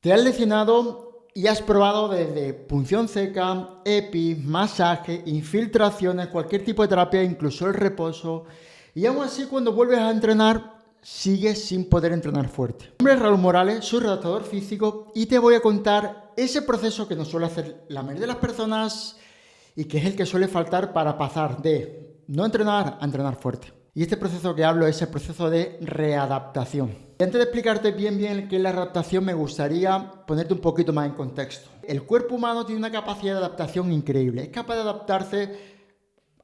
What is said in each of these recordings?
Te has lesionado y has probado desde punción seca, EPI, masaje, infiltraciones, cualquier tipo de terapia, incluso el reposo. Y aún así, cuando vuelves a entrenar, sigues sin poder entrenar fuerte. Mi nombre es Raúl Morales, soy redactador físico y te voy a contar ese proceso que nos suele hacer la mayoría de las personas y que es el que suele faltar para pasar de no entrenar a entrenar fuerte. Y este proceso que hablo es el proceso de readaptación. Y antes de explicarte bien qué es la readaptación, me gustaría ponerte un poquito más en contexto. El cuerpo humano tiene una capacidad de adaptación increíble. Es capaz de adaptarse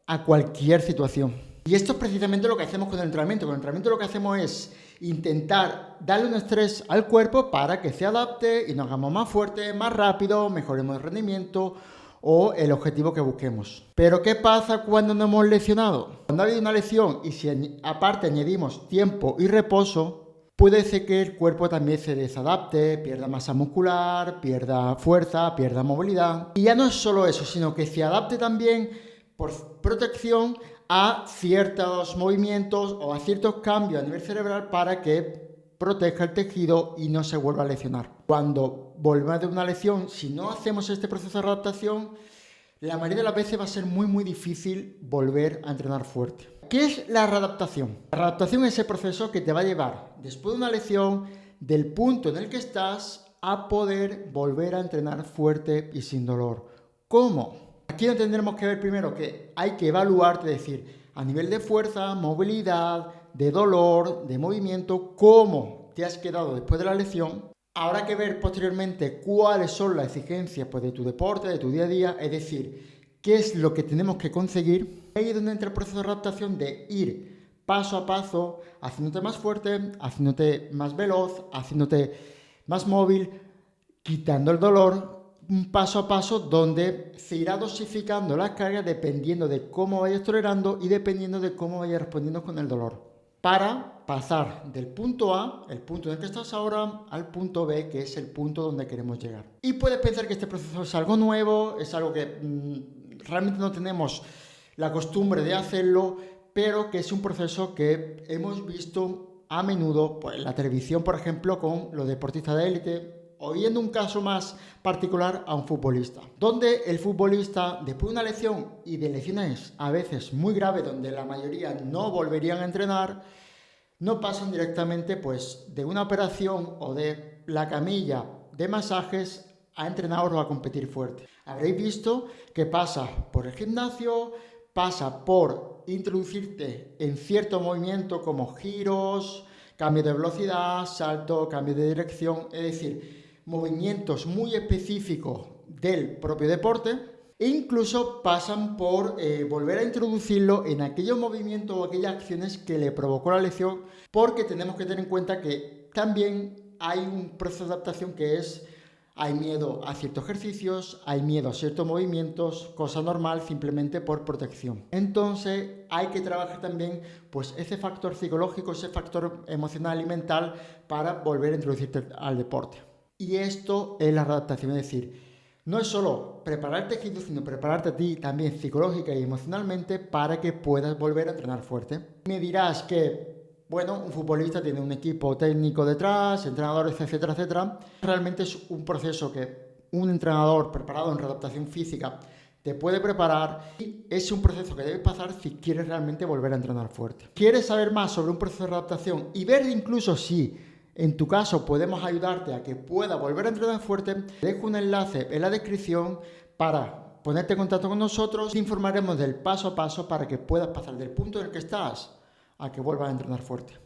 a cualquier situación. Y esto es precisamente lo que hacemos con el entrenamiento. Con el entrenamiento lo que hacemos es intentar darle un estrés al cuerpo para que se adapte y nos hagamos más fuertes, más rápido, mejoremos el rendimiento o el objetivo que busquemos. Pero ¿qué pasa cuando nos hemos lesionado? Cuando ha habido una lesión y si aparte añadimos tiempo y reposo, puede ser que el cuerpo también se desadapte, pierda masa muscular, pierda fuerza, pierda movilidad. Y ya no es solo eso, sino que se adapte también por protección a ciertos movimientos o a ciertos cambios a nivel cerebral para que proteja el tejido y no se vuelva a lesionar. Cuando volvemos de una lesión, si no hacemos este proceso de adaptación, la mayoría de las veces va a ser muy difícil volver a entrenar fuerte. ¿Qué es la readaptación? La readaptación es ese proceso que te va a llevar, después de una lesión, del punto en el que estás, a poder volver a entrenar fuerte y sin dolor. ¿Cómo? Aquí no tendremos que ver primero que hay que evaluarte, es decir, a nivel de fuerza, movilidad, de dolor, de movimiento, cómo te has quedado después de la lesión. Habrá que ver posteriormente cuáles son las exigencias pues, de tu deporte, de tu día a día, es decir, qué es lo que tenemos que conseguir. Ahí es donde entra el proceso de adaptación de ir paso a paso, haciéndote más fuerte, haciéndote más veloz, haciéndote más móvil, quitando el dolor, un paso a paso donde se irá dosificando las cargas dependiendo de cómo vayas tolerando y dependiendo de cómo vayas respondiendo con el dolor. Para pasar del punto A, el punto en el que estás ahora, al punto B, que es el punto donde queremos llegar. Y puedes pensar que este proceso es algo nuevo, es algo que realmente no tenemos la costumbre de hacerlo, pero que es un proceso que hemos visto a menudo pues, en la televisión, por ejemplo, con los deportistas de élite, o viendo un caso más particular a un futbolista, donde el futbolista, después de una lesión y de lesiones a veces muy graves, donde la mayoría no volverían a entrenar, no pasan directamente pues, de una operación o de la camilla de masajes a entrenar o a competir fuerte. Habréis visto que pasa por el gimnasio, pasa por introducirte en cierto movimiento como giros, cambio de velocidad, salto, cambio de dirección, es decir, movimientos muy específicos del propio deporte e incluso pasan por volver a introducirlo en aquellos movimientos o aquellas acciones que le provocó la lesión, porque tenemos que tener en cuenta que también hay un proceso de adaptación que es hay miedo a ciertos ejercicios, hay miedo a ciertos movimientos, cosa normal simplemente por protección. Entonces hay que trabajar también pues, ese factor psicológico, ese factor emocional y mental para volver a introducirte al deporte. Y esto es la readaptación, es decir, no es solo preparar el tejido, sino prepararte a ti también psicológica y emocionalmente para que puedas volver a entrenar fuerte. Me dirás que, bueno, un futbolista tiene un equipo técnico detrás, entrenadores, etcétera. Realmente es un proceso que un entrenador preparado en readaptación física te puede preparar y es un proceso que debes pasar si quieres realmente volver a entrenar fuerte. ¿Quieres saber más sobre un proceso de readaptación y ver incluso si en tu caso podemos ayudarte a que pueda volver a entrenar fuerte? Te dejo un enlace en la descripción para ponerte en contacto con nosotros. Te informaremos del paso a paso para que puedas pasar del punto en el que estás a que vuelvas a entrenar fuerte.